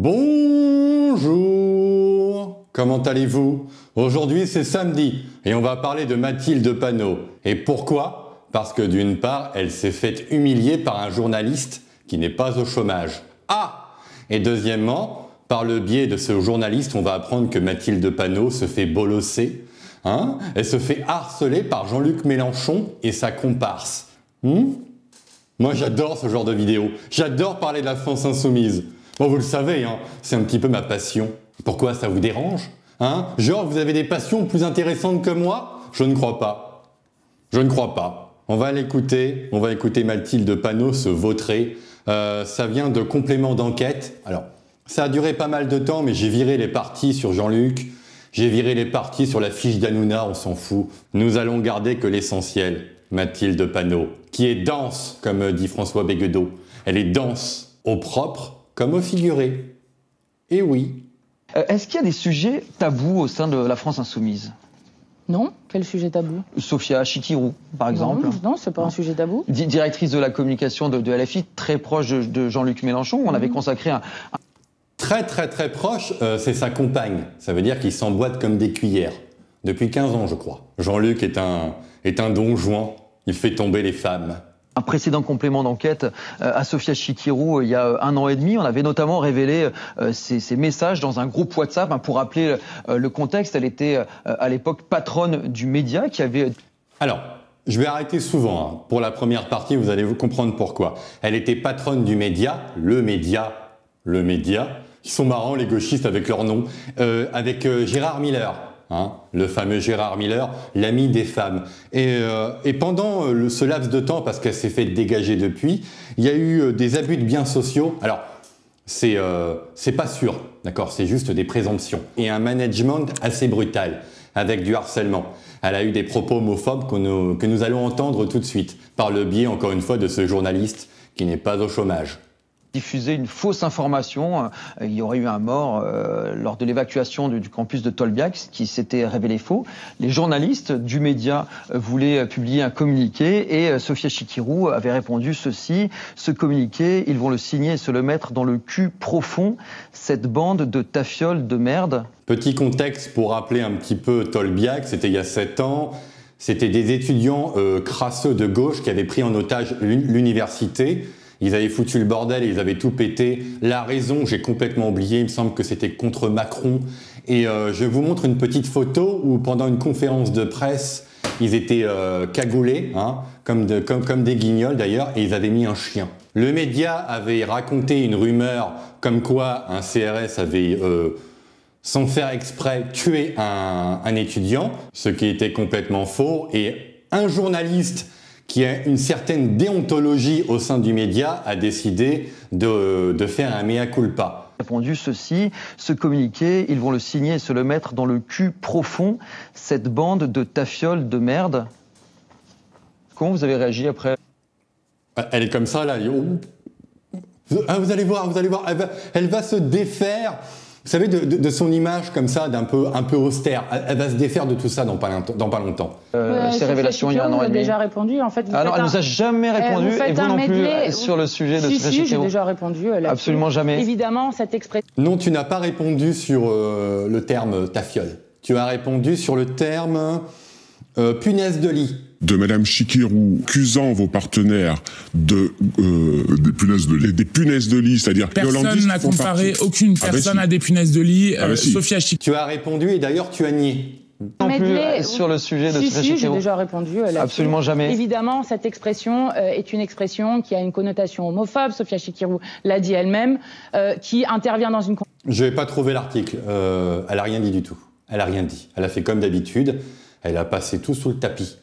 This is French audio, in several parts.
Bonjour, comment allez-vous? Aujourd'hui c'est samedi et on va parler de Mathilde Panot. Et pourquoi? Parce que d'une part, elle s'est faite humilier par un journaliste qui n'est pas au chômage. Ah! Et deuxièmement, par le biais de ce journaliste, on va apprendre que Mathilde Panot se fait bolosser. Elle se fait harceler par Jean-Luc Mélenchon et sa comparse. Moi j'adore ce genre de vidéos. J'adore parler de la France insoumise. Bon, vous le savez, c'est un petit peu ma passion. Pourquoi ça vous dérange? Genre, vous avez des passions plus intéressantes que moi? Je ne crois pas. Je ne crois pas. On va l'écouter. On va écouter Mathilde Panot se vautrer. Ça vient de complément d'enquête. Alors, ça a duré pas mal de temps, mais j'ai viré les parties sur Jean-Luc. J'ai viré les parties sur la fiche d'Hanouna, on s'en fout. Nous allons garder que l'essentiel. Mathilde Panot, qui est dense, comme dit François Béguedeau. Elle est dense au propre comme au figuré. Et oui. Est-ce qu'il y a des sujets tabous au sein de la France insoumise? Non. Quel sujet tabou? Sophia Chikirou, par exemple. Non, c'est pas un sujet tabou. Directrice de la communication de LFI, très proche de Jean-Luc Mélenchon. On avait consacré un... Très proche, c'est sa compagne. Ça veut dire qu'ils s'emboîtent comme des cuillères. Depuis 15 ans, je crois. Jean-Luc est un don Juan. Il fait tomber les femmes. Un précédent complément d'enquête à Sophia Chikirou il y a 1 an et demi. On avait notamment révélé ces messages dans un groupe WhatsApp. Pour rappeler le contexte, elle était à l'époque patronne du média qui avait... Alors, je vais arrêter souvent. Pour la première partie, vous allez comprendre pourquoi. Elle était patronne du média, le média. Ils sont marrants les gauchistes avec leur nom. Avec Gérard Miller. Le fameux Gérard Miller, l'ami des femmes. Et pendant ce laps de temps, parce qu'elle s'est fait dégager depuis, il y a eu des abus de biens sociaux. Alors, c'est pas sûr, d'accord, c'est juste des présomptions. Et un management assez brutal, avec du harcèlement. Elle a eu des propos homophobes que nous allons entendre tout de suite, par le biais, encore une fois, de ce journaliste qui n'est pas au chômage. Diffuser une fausse information. Il y aurait eu un mort lors de l'évacuation du campus de Tolbiac, qui s'était révélé faux. Les journalistes du média voulaient publier un communiqué et Sophia Chikirou avait répondu ceci: ce communiqué, ils vont le signer et se le mettre dans le cul profond, cette bande de tafioles de merde. Petit contexte pour rappeler un petit peu Tolbiac, c'était il y a 7 ans. C'était des étudiants crasseux de gauche qui avaient pris en otage l'université. Ils avaient foutu le bordel et ils avaient tout pété. La raison, j'ai complètement oublié, il me semble que c'était contre Macron. Et je vous montre une petite photo où pendant une conférence de presse, ils étaient cagoulés, comme des guignols d'ailleurs, et ils avaient mis un chien. Le média avait raconté une rumeur comme quoi un CRS avait, sans faire exprès, tué un étudiant, ce qui était complètement faux. Et un journaliste qui a une certaine déontologie au sein du média, a décidé de faire un mea culpa. Répondu ceci: ce communiqué, ils vont le signer et se le mettre dans le cul profond, cette bande de tafioles de merde. Comment vous avez réagi après? Elle est comme ça là. Vous allez voir, elle va se défaire. Vous savez, de son image comme ça, un peu austère. Elle va se défaire de tout ça dans pas longtemps. Ces révélations il y a 1 an et demi. déjà répondu. En fait, alors, elle nous a jamais répondu, et vous non plus, sur le sujet de Sophia Chikirou. Si, j'ai déjà répondu. Absolument jamais. Évidemment, cette expression... Non, tu n'as pas répondu sur le terme tafiole. Tu as répondu sur le terme punaise de lit. De Madame Chikirou accusant vos partenaires des punaises de lit, c'est-à-dire personne n'a comparé aucune personne à des punaises de lit. Sophia Chikirou. Tu as répondu et d'ailleurs tu as nié. Non plus sur le sujet de Sophia Chikirou. Si, j'ai déjà répondu. Absolument jamais. Évidemment, cette expression est une expression qui a une connotation homophobe. Sophia Chikirou l'a dit elle-même, qui intervient dans une... Je n'ai pas trouvé l'article. Elle n'a rien dit du tout. Elle a rien dit. Elle a fait comme d'habitude. Elle a passé tout sous le tapis.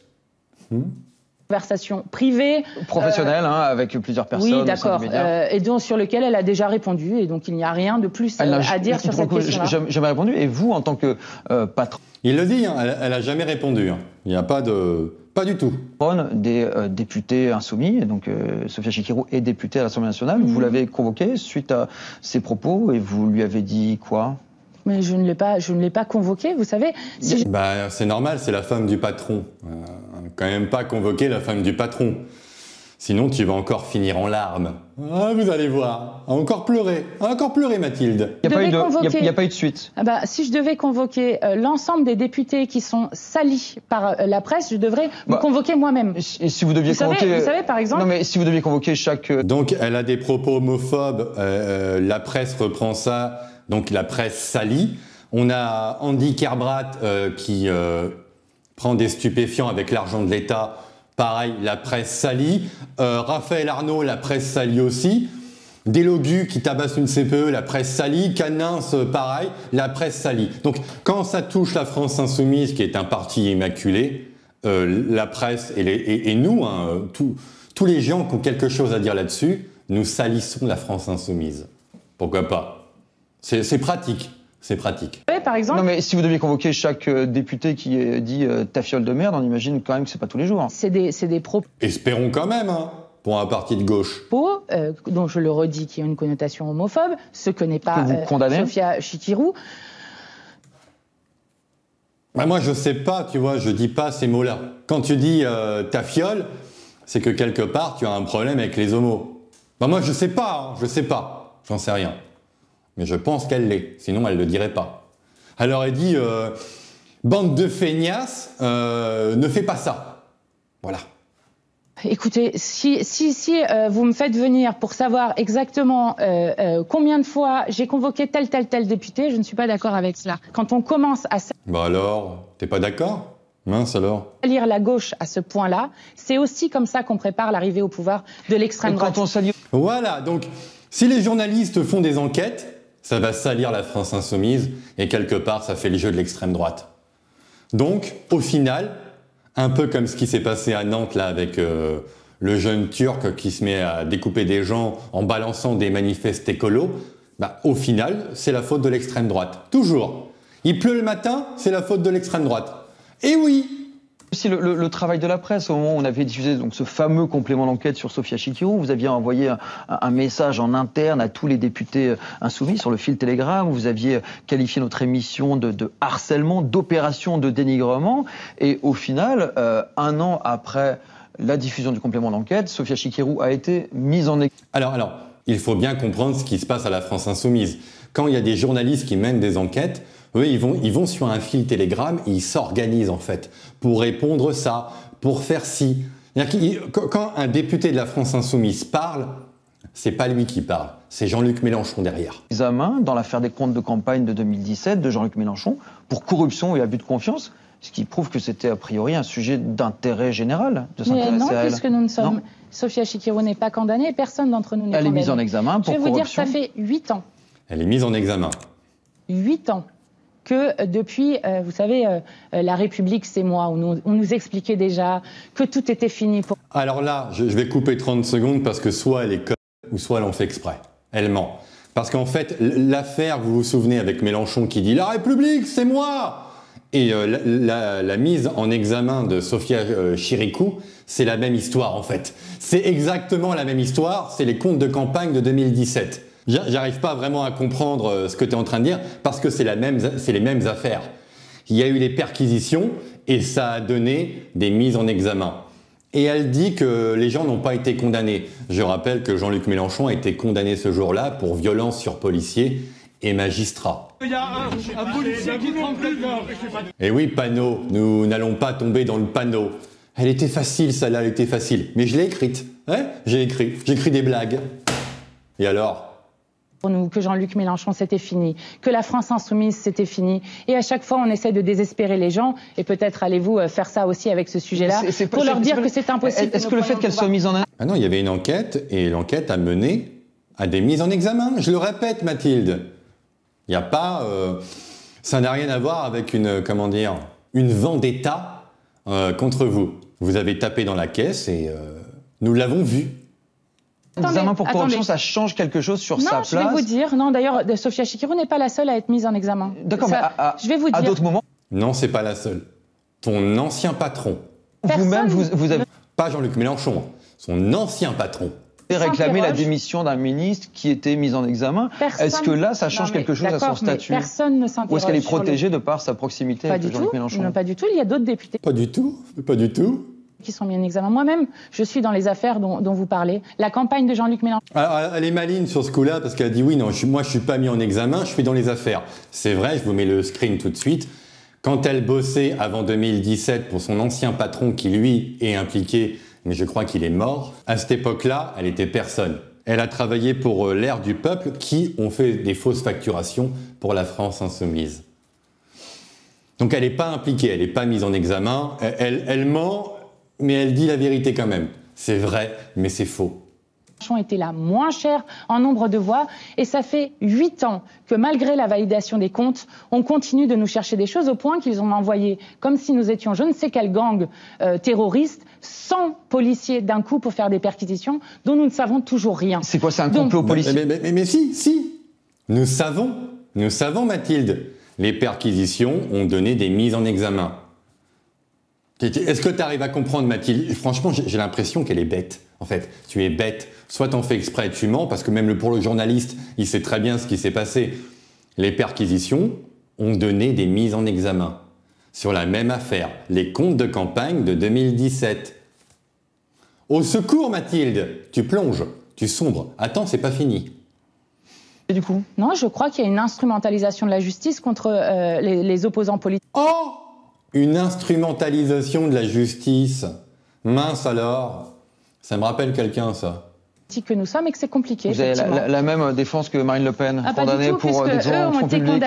Conversation privée. Professionnelle, avec plusieurs personnes. Oui, d'accord. Et donc sur lequel elle a déjà répondu. Et donc il n'y a rien de plus à dire sur cette question-là. Jamais répondu. Et vous, en tant que patron... Il le dit, elle n'a jamais répondu. Il n'y a pas de... Pas du tout. Des députés insoumis, donc Sophia Chikirou est députée à l'Assemblée nationale. Vous l'avez convoquée suite à ses propos et vous lui avez dit quoi? Mais je ne l'ai pas convoquée, vous savez. Si c'est normal, c'est la femme du patron. Quand même pas convoquer la femme du patron. Sinon, tu vas encore finir en larmes. Ah, vous allez voir. Encore pleurer, Mathilde. Il n'y a pas eu de suite. Ah bah, si je devais convoquer l'ensemble des députés qui sont salis par la presse, je devrais me convoquer moi-même. Et si vous deviez convoquer... Vous savez, par exemple... Non, mais si vous deviez convoquer chaque... Donc, elle a des propos homophobes. La presse reprend ça. Donc, la presse salie. On a Andy Kerbrat qui prend des stupéfiants avec l'argent de l'État. Pareil, la presse salie. Raphaël Arnaud, la presse salie aussi. Delogu qui tabasse une CPE, la presse salie. Canins, pareil, la presse salie. Donc, quand ça touche la France Insoumise, qui est un parti immaculé, la presse et nous, hein, tous les gens qui ont quelque chose à dire là-dessus, nous salissons la France Insoumise. Pourquoi pas? C'est pratique. C'est pratique. Oui, par exemple. Non, mais si vous deviez convoquer chaque député qui dit ta fiole de merde, on imagine quand même que c'est pas tous les jours. C'est des propos. Espérons quand même, hein, pour un parti de gauche. Dont je le redis, qui ont une connotation homophobe, ce que n'est pas Sophia Chikirou. Bah moi, je sais pas, tu vois, je dis pas ces mots-là. Quand tu dis ta fiole, c'est que quelque part, tu as un problème avec les homos. Bah moi, je sais pas, j'en sais rien. Mais je pense qu'elle l'est, sinon elle ne le dirait pas. Alors elle dit bande de feignasses, ne fais pas ça. Voilà. Écoutez, si vous me faites venir pour savoir exactement combien de fois j'ai convoqué tel député, je ne suis pas d'accord avec cela. Quand on commence à bah alors, t'es pas d'accord? Mince alors. Salir la gauche à ce point-là, c'est aussi comme ça qu'on prépare l'arrivée au pouvoir de l'extrême droite. Voilà, donc si les journalistes font des enquêtes, ça va salir la France Insoumise et quelque part, ça fait le jeu de l'extrême droite. Donc, au final, un peu comme ce qui s'est passé à Nantes là avec le jeune Turc qui se met à découper des gens en balançant des manifestes écolos, bah, au final, c'est la faute de l'extrême droite. Toujours. Il pleut le matin, c'est la faute de l'extrême droite. Et oui! Aussi le travail de la presse, au moment où on avait diffusé donc ce fameux complément d'enquête sur Sophia Chikirou, vous aviez envoyé un message en interne à tous les députés insoumis sur le fil Telegram, vous aviez qualifié notre émission de harcèlement, d'opération de dénigrement, et au final, un an après la diffusion du complément d'enquête, Sophia Chikirou a été mise en examen. Alors, il faut bien comprendre ce qui se passe à la France Insoumise. Quand il y a des journalistes qui mènent des enquêtes, eux, ils vont sur un fil Telegram et ils s'organisent en fait pour répondre ça, pour faire ci. Quand un député de la France Insoumise parle, c'est pas lui qui parle, c'est Jean-Luc Mélenchon derrière. Examen dans l'affaire des comptes de campagne de 2017 de Jean-Luc Mélenchon pour corruption et abus de confiance, ce qui prouve que c'était a priori un sujet d'intérêt général de s'intéresser à elle. Puisque nous ne sommes... Non. Sophia Chikirou n'est pas condamnée, personne d'entre nous n'est condamné. Elle est mise en examen pour corruption. Je vais vous dire, ça fait 8 ans. Elle est mise en examen. 8 ans. Que depuis, vous savez, La République, c'est moi, où on nous expliquait déjà que tout était fini. Alors là, je vais couper 30 secondes parce que soit elle est conne ou soit elle en fait exprès. Elle ment. Parce qu'en fait, l'affaire, vous vous souvenez, avec Mélenchon qui dit « La République, c'est moi !» Et la mise en examen de Sophia Chikirou, c'est la même histoire en fait. C'est exactement la même histoire, c'est les comptes de campagne de 2017. J'arrive pas vraiment à comprendre ce que tu es en train de dire parce que c'est les mêmes affaires. Il y a eu des perquisitions et ça a donné des mises en examen. Et elle dit que les gens n'ont pas été condamnés. Je rappelle que Jean-Luc Mélenchon a été condamné ce jour-là pour violence sur policiers et magistrats. Il y a un policier qui prend plus de mort. Et oui, Panot, nous n'allons pas tomber dans le panneau. Elle était facile, celle-là, elle était facile. Mais je l'ai écrite. Ouais, j'écris des blagues. Et alors ? Pour nous, que Jean-Luc Mélenchon, c'était fini, que la France Insoumise, c'était fini. Et à chaque fois, on essaie de désespérer les gens, et peut-être allez-vous faire ça aussi avec ce sujet-là, pour leur dire que c'est impossible. Est-ce que le fait qu'elle soit mise en examen... Ah non, il y avait une enquête, et l'enquête a mené à des mises en examen. Je le répète, Mathilde. Il n'y a pas... ça n'a rien à voir avec une vendetta contre vous. Vous avez tapé dans la caisse, et nous l'avons vu. Examen pour corruption, ça change quelque chose sur sa place? Non, je vais vous dire. Non, d'ailleurs, Sophia Chikirou n'est pas la seule à être mise en examen. D'accord, mais je vais vous dire. À d'autres moments? Non, c'est pas la seule. Ton ancien patron. Vous-même, vous avez... Pas Jean-Luc Mélenchon, son ancien patron. Réclamer la démission d'un ministre qui était mis en examen. Est-ce que là, ça change quelque chose à son statut? Personne ne s'interroge. Ou est-ce qu'elle est protégée de par sa proximité avec Jean-Luc Mélenchon? Non, pas du tout. Il y a d'autres députés. Pas du tout. Pas du tout. Qui sont mis en examen. Moi-même, je suis dans les affaires dont vous parlez. La campagne de Jean-Luc Mélenchon. Alors, elle est maligne sur ce coup-là parce qu'elle a dit oui, non, moi je suis pas mis en examen, je suis dans les affaires. C'est vrai, je vous mets le screen tout de suite. Quand elle bossait avant 2017 pour son ancien patron qui lui est impliqué, mais je crois qu'il est mort, à cette époque-là, elle était personne. Elle a travaillé pour l'Air du Peuple qui ont fait des fausses facturations pour la France Insoumise. Donc elle n'est pas impliquée, elle n'est pas mise en examen, elle ment, mais elle dit la vérité quand même. C'est vrai, mais c'est faux. Était la moins chère en nombre de voix et ça fait 8 ans que malgré la validation des comptes, on continue de nous chercher des choses au point qu'ils ont envoyé, comme si nous étions je ne sais quel gang terroriste, 100 policiers d'un coup pour faire des perquisitions dont nous ne savons toujours rien. C'est quoi, c'est un complot policier? Mais si, nous savons Mathilde, les perquisitions ont donné des mises en examen. Est-ce que tu arrives à comprendre, Mathilde? Franchement, j'ai l'impression qu'elle est bête. En fait, tu es bête. Soit t'en fais exprès, tu mens, parce que même pour le journaliste, il sait très bien ce qui s'est passé. Les perquisitions ont donné des mises en examen sur la même affaire, les comptes de campagne de 2017. Au secours, Mathilde! Tu plonges, tu sombres. Attends, c'est pas fini. Et du coup? Non, je crois qu'il y a une instrumentalisation de la justice contre les opposants politiques. Oh! Une instrumentalisation de la justice. Mince alors. Ça me rappelle quelqu'un, ça. Que nous sommes et que c'est compliqué. Vous avez la même défense que Marine Le Pen, condamnée pour des fonds publics.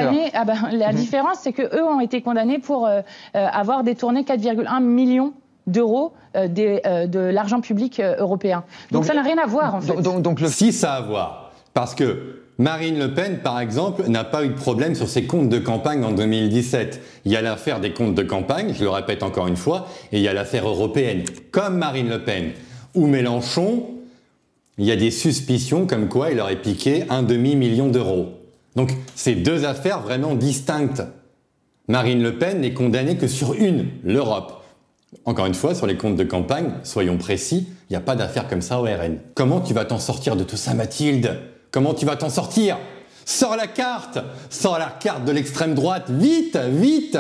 La différence, c'est qu'eux ont été condamnés pour avoir détourné 4,1 millions d'euros de l'argent public européen. Donc ça n'a rien à voir, en fait. Si, ça a à voir. Parce que Marine Le Pen, par exemple, n'a pas eu de problème sur ses comptes de campagne en 2017. Il y a l'affaire des comptes de campagne, je le répète encore une fois, et il y a l'affaire européenne, comme Marine Le Pen. Ou Mélenchon, il y a des suspicions comme quoi il aurait piqué un demi-million d'euros. Donc, c'est deux affaires vraiment distinctes. Marine Le Pen n'est condamnée que sur une, l'Europe. Encore une fois, sur les comptes de campagne, soyons précis, il n'y a pas d'affaire comme ça au RN. Comment tu vas t'en sortir de tout ça, Mathilde? Comment tu vas t'en sortir? Sors la carte de l'extrême droite, vite, vite.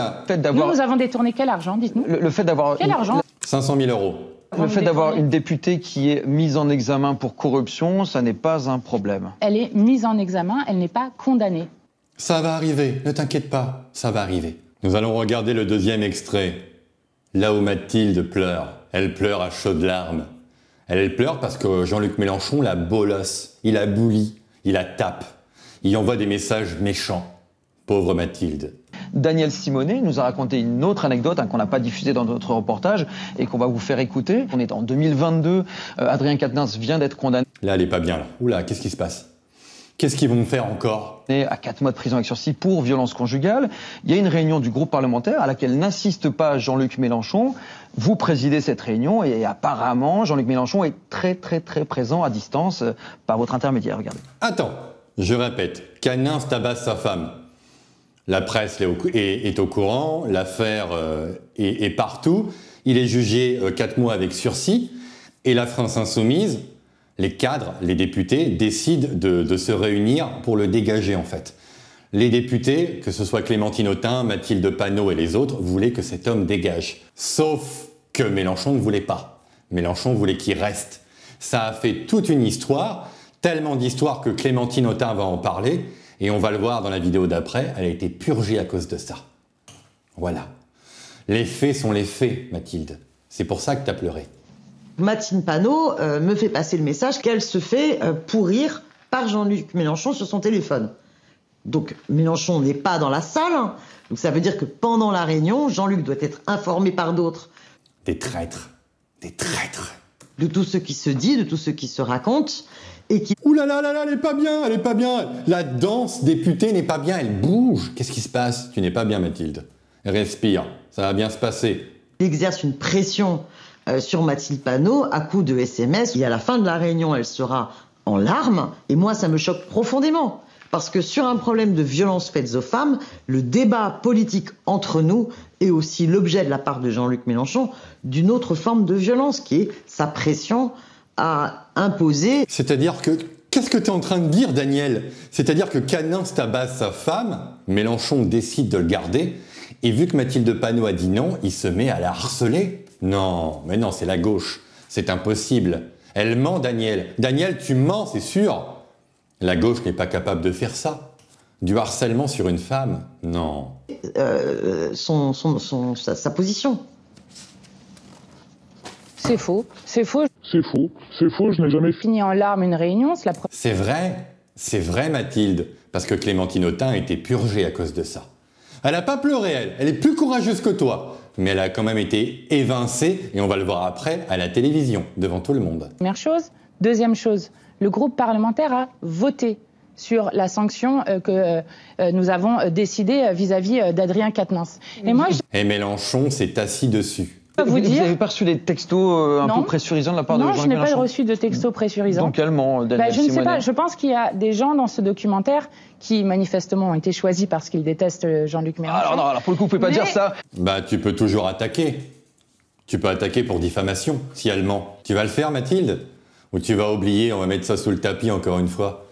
Nous avons détourné quel argent, dites-nous? Le fait d'avoir... Quel argent? 500 000 euros. Le fait d'avoir une députée qui est mise en examen pour corruption, ça n'est pas un problème. Elle est mise en examen, elle n'est pas condamnée. Ça va arriver, ne t'inquiète pas, ça va arriver. Nous allons regarder le deuxième extrait. Là où Mathilde pleure, elle pleure à chaudes larmes. Elle pleure parce que Jean-Luc Mélenchon la bolosse, il la bully, il la tape. Il envoie des messages méchants. Pauvre Mathilde. Daniel Simonet nous a raconté une autre anecdote qu'on n'a pas diffusée dans notre reportage et qu'on va vous faire écouter. On est en 2022, Adrien Quatennens vient d'être condamné. Là, elle est pas bien, là. Oula, qu'est-ce qui se passe? Qu'est-ce qu'ils vont me faire encore? À 4 mois de prison avec sursis pour violence conjugale. Il y a une réunion du groupe parlementaire à laquelle n'insiste pas Jean-Luc Mélenchon. Vous présidez cette réunion et apparemment, Jean-Luc Mélenchon est très présent à distance par votre intermédiaire. Regardez. Attends, je répète, Quatennens tabasse sa femme. La presse est au courant, l'affaire est partout. Il est jugé 4 mois avec sursis. Et la France Insoumise, les cadres, les députés, décident de se réunir pour le dégager en fait. Les députés, que ce soit Clémentine Autain, Mathilde Panot et les autres, voulaient que cet homme dégage. Sauf que Mélenchon ne voulait pas. Mélenchon voulait qu'il reste. Ça a fait toute une histoire, tellement d'histoires que Clémentine Autain va en parler. Et on va le voir dans la vidéo d'après, elle a été purgée à cause de ça. Voilà. Les faits sont les faits, Mathilde. C'est pour ça que t'as pleuré. Mathilde Panot me fait passer le message qu'elle se fait pourrir par Jean-Luc Mélenchon sur son téléphone. Donc Mélenchon n'est pas dans la salle, hein. Donc ça veut dire que pendant la réunion, Jean-Luc doit être informé par d'autres. Des traîtres. Des traîtres. De tout ce qui se dit, de tout ce qui se raconte. Ouh là là là là, elle est pas bien, elle est pas bien. La danse députée n'est pas bien, elle bouge. Qu'est-ce qui se passe? Tu n'es pas bien, Mathilde. Respire, ça va bien se passer. Il exerce une pression sur Mathilde Panot à coup de SMS. Et à la fin de la réunion, elle sera en larmes. Et moi, ça me choque profondément. Parce que sur un problème de violence faites aux femmes, le débat politique entre nous est aussi l'objet de la part de Jean-Luc Mélenchon d'une autre forme de violence qui est sa pression à imposer. C'est-à-dire que, qu'est-ce que tu es en train de dire, Daniel? C'est-à-dire que Quatennens tabasse sa femme, Mélenchon décide de le garder, et vu que Mathilde Panot a dit non, il se met à la harceler. Non, mais non, c'est la gauche. C'est impossible. Elle ment, Daniel. Daniel, tu mens, c'est sûr. La gauche n'est pas capable de faire ça. Du harcèlement sur une femme, non. Sa position. C'est faux, c'est faux. C'est faux, c'est faux, je n'ai jamais Fini en larmes une réunion, C'est vrai Mathilde, parce que Clémentine Autain a été purgée à cause de ça. Elle n'a pas pleuré, elle est plus courageuse que toi, mais elle a quand même été évincée, et on va le voir après, à la télévision, devant tout le monde. Première chose. Deuxième chose, le groupe parlementaire a voté sur la sanction que nous avons décidée vis-à-vis d'Adrien Quatennens. Et Mélenchon s'est assis dessus. Vous n'avez pas reçu des textos un peu pressurisants de la part de Jean-Luc Mélenchon? Non, je n'ai pas reçu de textos pressurisants. Donc allemand, Daniel Je ne sais Simonet. pas, je pense qu'il y a des gens dans ce documentaire qui manifestement ont été choisis parce qu'ils détestent Jean-Luc Mélenchon. Alors pour le coup, vous pouvez pas dire ça. Bah tu peux toujours attaquer. Tu peux attaquer pour diffamation, si elle ment. Tu vas le faire Mathilde? Ou tu vas oublier, on va mettre ça sous le tapis encore une fois?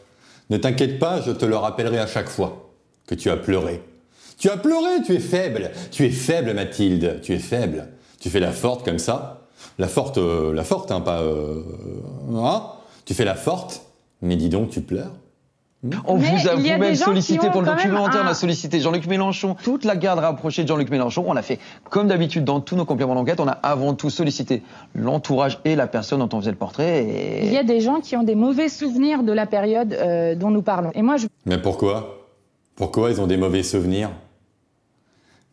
Ne t'inquiète pas, je te le rappellerai à chaque fois que tu as pleuré. Tu as pleuré, tu es faible. Tu es faible Mathilde, tu es faible. Tu fais la forte comme ça. La forte, hein, pas... hein? Tu fais la forte, mais dis donc, tu pleures. On vous a vous-même sollicité pour le documentaire, on a sollicité Jean-Luc Mélenchon. Toute la garde rapprochée de Jean-Luc Mélenchon, on a fait comme d'habitude dans tous nos compléments d'enquête, on a avant tout sollicité l'entourage et la personne dont on faisait le portrait. Et... Il y a des gens qui ont des mauvais souvenirs de la période dont nous parlons. Et moi, Mais pourquoi? Pourquoi ils ont des mauvais souvenirs?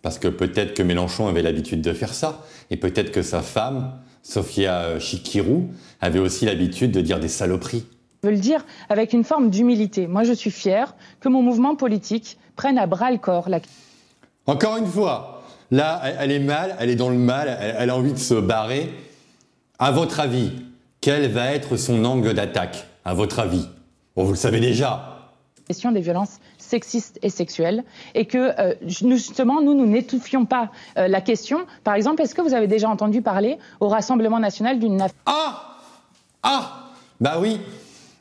Parce que peut-être que Mélenchon avait l'habitude de faire ça, et peut-être que sa femme, Sophia Chikirou, avait aussi l'habitude de dire des saloperies. Je veux le dire avec une forme d'humilité. Moi, je suis fière que mon mouvement politique prenne à bras-le-corps la... Encore une fois, là, elle est mal, elle est dans le mal, elle a envie de se barrer. À votre avis, quel va être son angle d'attaque? À votre avis? Bon, vous le savez déjà. Question des violences sexistes et sexuelles, et que justement, nous n'étouffions pas la question. Par exemple, est-ce que vous avez déjà entendu parler au Rassemblement national d'une affaire... Bah oui.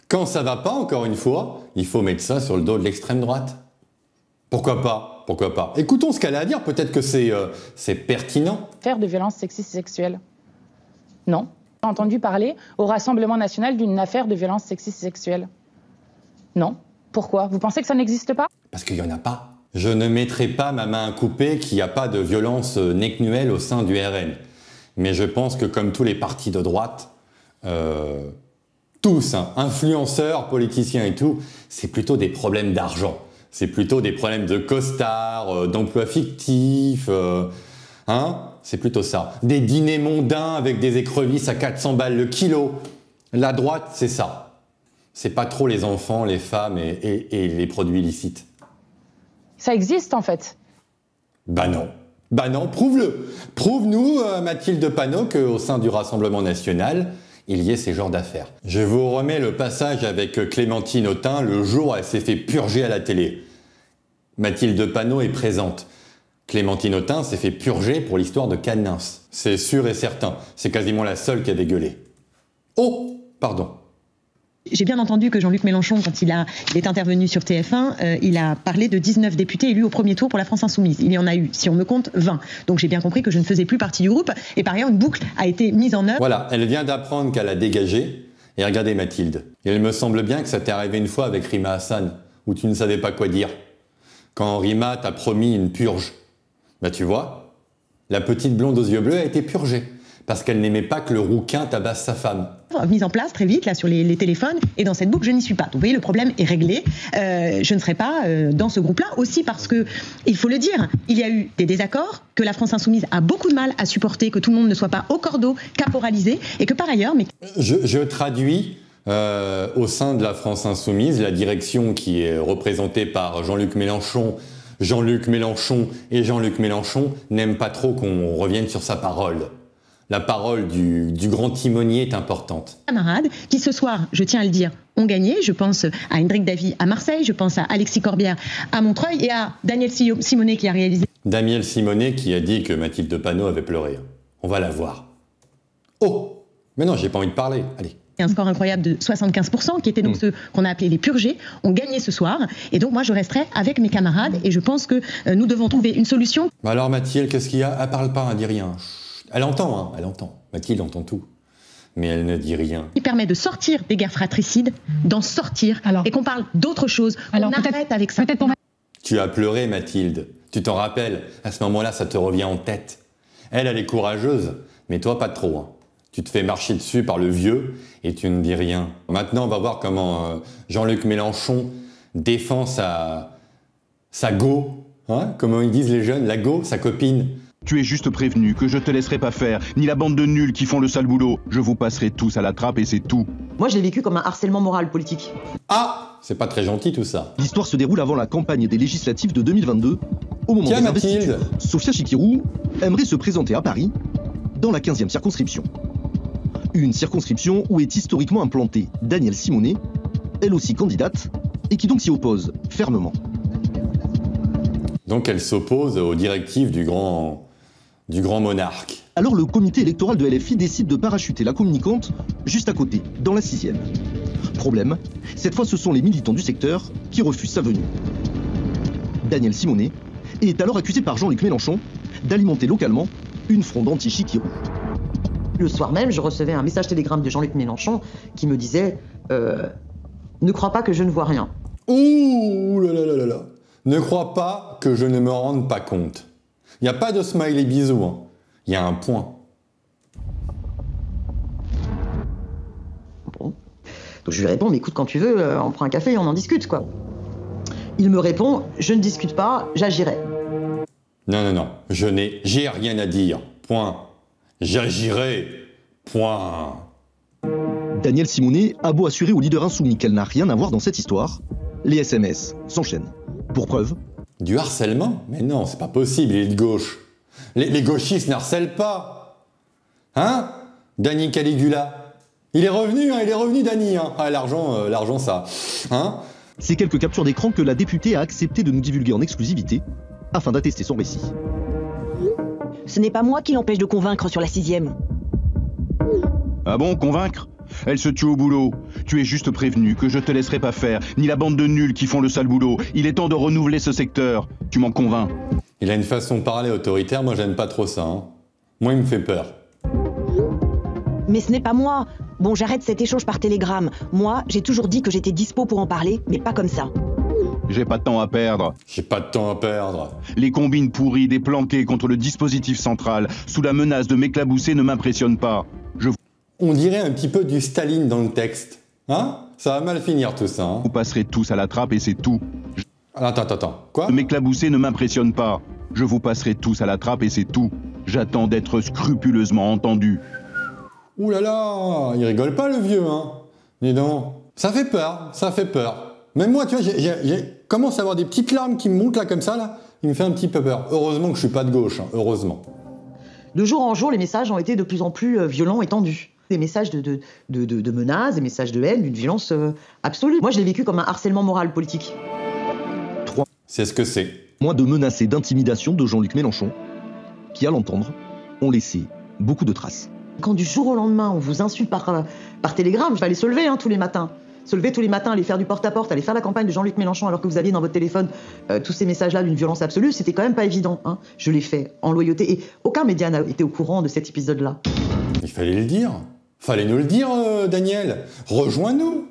Quand ça va pas, encore une fois, il faut mettre ça sur le dos de l'extrême droite. Pourquoi pas? Pourquoi pas? Écoutons ce qu'elle a à dire, peut-être que c'est pertinent. Affaire de violences sexistes et sexuelles? Non. J'ai entendu parler au Rassemblement national d'une affaire de violences sexistes et sexuelles? Non. Pourquoi? Vous pensez que ça n'existe pas? Parce qu'il n'y en a pas. Je ne mettrai pas ma main à couper qu'il n'y a pas de violence necnuelle au sein du RN. Mais je pense que comme tous les partis de droite, tous, hein, influenceurs, politiciens et tout, c'est plutôt des problèmes d'argent. C'est plutôt des problèmes de costards, d'emplois fictifs, c'est plutôt ça. Des dîners mondains avec des écrevisses à 400 balles le kilo. La droite, c'est ça. C'est pas trop les enfants, les femmes et les produits illicites. Ça existe en fait. Bah non, prouve-le. Prouve-nous, Mathilde Panot, qu'au sein du Rassemblement national, il y ait ces genres d'affaires. Je vous remets le passage avec Clémentine Autain le jour où elle s'est fait purger à la télé. Mathilde Panot est présente. Clémentine Autain s'est fait purger pour l'histoire de Quatennens. C'est sûr et certain. C'est quasiment la seule qui avait gueulé. Oh, pardon. J'ai bien entendu que Jean-Luc Mélenchon, quand il est intervenu sur TF1, il a parlé de 19 députés élus au premier tour pour la France Insoumise. Il y en a eu, si on me compte, 20. Donc j'ai bien compris que je ne faisais plus partie du groupe. Et par ailleurs, une boucle a été mise en œuvre. Voilà, elle vient d'apprendre qu'elle a dégagé. Et regardez Mathilde. Et il me semble bien que ça t'est arrivé une fois avec Rima Hassan, où tu ne savais pas quoi dire. Quand Rima t'a promis une purge. Bah tu vois, la petite blonde aux yeux bleus a été purgée. Parce qu'elle n'aimait pas que le rouquin tabasse sa femme. Mise en place très vite là sur les téléphones, et dans cette boucle je n'y suis pas. Donc vous voyez, le problème est réglé. Je ne serai pas dans ce groupe-là, aussi parce que, il faut le dire, il y a eu des désaccords, que la France Insoumise a beaucoup de mal à supporter, que tout le monde ne soit pas au cordeau, caporalisé, et que par ailleurs... Je traduis au sein de la France Insoumise, la direction qui est représentée par Jean-Luc Mélenchon et Jean-Luc Mélenchon n'aime pas trop qu'on revienne sur sa parole. La parole du grand timonier est importante. Camarades qui ce soir, je tiens à le dire, ont gagné. Je pense à Hendrik Davy à Marseille, je pense à Alexis Corbière à Montreuil et à Daniel Simonet qui a réalisé... Daniel Simonet qui a dit que Mathilde Panot avait pleuré. On va la voir. Oh, mais non, j'ai pas envie de parler. Allez. Un score incroyable de 75%, qui étaient donc ceux qu'on a appelés les purgés, ont gagné ce soir. Et donc moi, je resterai avec mes camarades et je pense que nous devons trouver une solution. Alors Mathilde, qu'est-ce qu'il y a? Elle parle pas, elle dit rien. Elle entend, hein, elle entend. Mathilde entend tout. Mais elle ne dit rien. Qui permet de sortir des guerres fratricides, d'en sortir, et qu'on parle d'autre chose. On arrête avec ça. Tu as pleuré, Mathilde. Tu t'en rappelles. À ce moment-là, ça te revient en tête. Elle est courageuse, mais toi, pas trop. Hein. Tu te fais marcher dessus par le vieux et tu ne dis rien. Maintenant, on va voir comment Jean-Luc Mélenchon défend sa go. Hein, comment ils disent les jeunes, la go, sa copine. Tu es juste prévenu que je te laisserai pas faire, ni la bande de nuls qui font le sale boulot. Je vous passerai tous à la trappe et c'est tout. Moi, je l'ai vécu comme un harcèlement moral politique. Ah, c'est pas très gentil tout ça. L'histoire se déroule avant la campagne des législatives de 2022. Au moment des investitures, Sophia Chikirou aimerait se présenter à Paris, dans la 15e circonscription. Une circonscription où est historiquement implantée Danielle Simonet, elle aussi candidate, et qui donc s'y oppose fermement. Donc elle s'oppose aux directives du grand monarque. Alors le comité électoral de LFI décide de parachuter la communicante juste à côté, dans la 6e. Problème, cette fois ce sont les militants du secteur qui refusent sa venue. Danielle Simonet est alors accusée par Jean-Luc Mélenchon d'alimenter localement une fronde anti-Chikirou. Le soir même, je recevais un message télégramme de Jean-Luc Mélenchon qui me disait « Ne crois pas que je ne vois rien ». Ouh là là là là là. Ne crois pas que je ne me rende pas compte. Il n'y a pas de smiley bisous, hein. Il y a un point. Bon. Donc je lui réponds, mais écoute, quand tu veux, on prend un café et on en discute, quoi. Il me répond, je ne discute pas, j'agirai. Non, non, non, j'ai rien à dire. Point. J'agirai. Point. Danielle Simonet a beau assurer au leader insoumis qu'elle n'a rien à voir dans cette histoire, les SMS s'enchaînent. Pour preuve. Du harcèlement? Mais non, c'est pas possible, il est de gauche. Les gauchistes n'harcèlent pas. Hein? Dany Caligula. Il est revenu, Dany. Hein. Ah, l'argent, ça. Hein? C'est quelques captures d'écran que la députée a accepté de nous divulguer en exclusivité, afin d'attester son récit. Ce n'est pas moi qui l'empêche de convaincre sur la 6e. Ah bon, convaincre? Elle se tue au boulot. Tu es juste prévenu que je te laisserai pas faire, ni la bande de nuls qui font le sale boulot. Il est temps de renouveler ce secteur. Tu m'en convaincs. Il a une façon de parler autoritaire, moi j'aime pas trop ça. Hein. Moi il me fait peur. Mais ce n'est pas moi. Bon, j'arrête cet échange par télégramme. Moi, j'ai toujours dit que j'étais dispo pour en parler, mais pas comme ça. J'ai pas de temps à perdre. J'ai pas de temps à perdre. Les combines pourries des planqués contre le dispositif central, sous la menace de m'éclabousser, ne m'impressionnent pas. On dirait un petit peu du Staline dans le texte. Hein? Ça va mal finir tout ça. Hein? Vous passerez tous à la trappe et c'est tout. Attends. Quoi? M'éclabousser ne m'impressionne pas. Je vous passerai tous à la trappe et c'est tout. J'attends d'être scrupuleusement entendu. Ouh là là, il rigole pas le vieux, hein. Dis donc. Ça fait peur. Même moi, tu vois, j'ai commence à avoir des petites larmes qui me montent là comme ça, là. Il me fait un petit peu peur. Heureusement que je suis pas de gauche, hein. Heureusement. De jour en jour, les messages ont été de plus en plus violents et tendus. Des messages de menaces, des messages de haine, d'une violence absolue. Moi, je l'ai vécu comme un harcèlement moral politique. 3. C'est ce que c'est. Moins de menaces et d'intimidation de Jean-Luc Mélenchon, qui, à l'entendre, ont laissé beaucoup de traces. Quand du jour au lendemain, on vous insulte par télégramme, il fallait se lever tous les matins. Se lever tous les matins, aller faire du porte-à-porte, aller faire la campagne de Jean-Luc Mélenchon alors que vous aviez dans votre téléphone tous ces messages-là d'une violence absolue, c'était quand même pas évident. Hein. Je l'ai fait en loyauté et aucun média n'a été au courant de cet épisode-là. Il fallait le dire. Fallait nous le dire, Daniel. Rejoins-nous.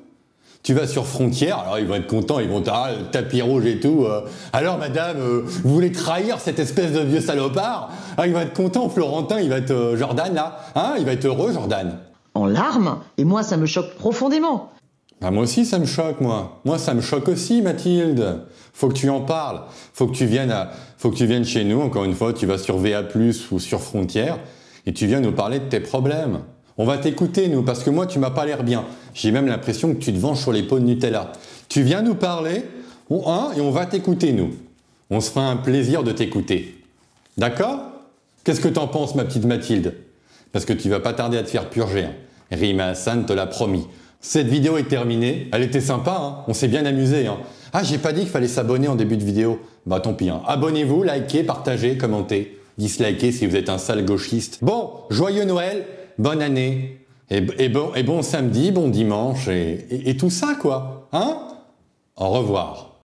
Tu vas sur Frontières, alors ils vont être contents, ils vont le tapis rouge et tout. Alors madame, vous voulez trahir cette espèce de vieux salopard? Ah, il va être content, Florentin, il va être Jordan là. Hein, il va être heureux, Jordan. En larmes, et moi ça me choque profondément. Ah, moi aussi ça me choque, moi. Moi ça me choque aussi, Mathilde. Faut que tu en parles. Faut que tu viennes chez nous, encore une fois, tu vas sur VA+, ou sur Frontières, et tu viens nous parler de tes problèmes. On va t'écouter, nous, parce que moi, tu m'as pas l'air bien. J'ai même l'impression que tu te venges sur les pots de Nutella. Tu viens nous parler, et on va t'écouter, nous. On se fera un plaisir de t'écouter. D'accord? Qu'est-ce que t'en penses, ma petite Mathilde? Parce que tu vas pas tarder à te faire purger. Hein. Rima Hassan te l'a promis. Cette vidéo est terminée. Elle était sympa, hein. On s'est bien amusé. Hein. Ah, j'ai pas dit qu'il fallait s'abonner en début de vidéo. Bah tant pis. Hein. Abonnez-vous, likez, partagez, commentez. Dislikez si vous êtes un sale gauchiste. Bon, joyeux Noël! Bonne année, et bon samedi, bon dimanche, et tout ça, quoi. Hein? Au revoir.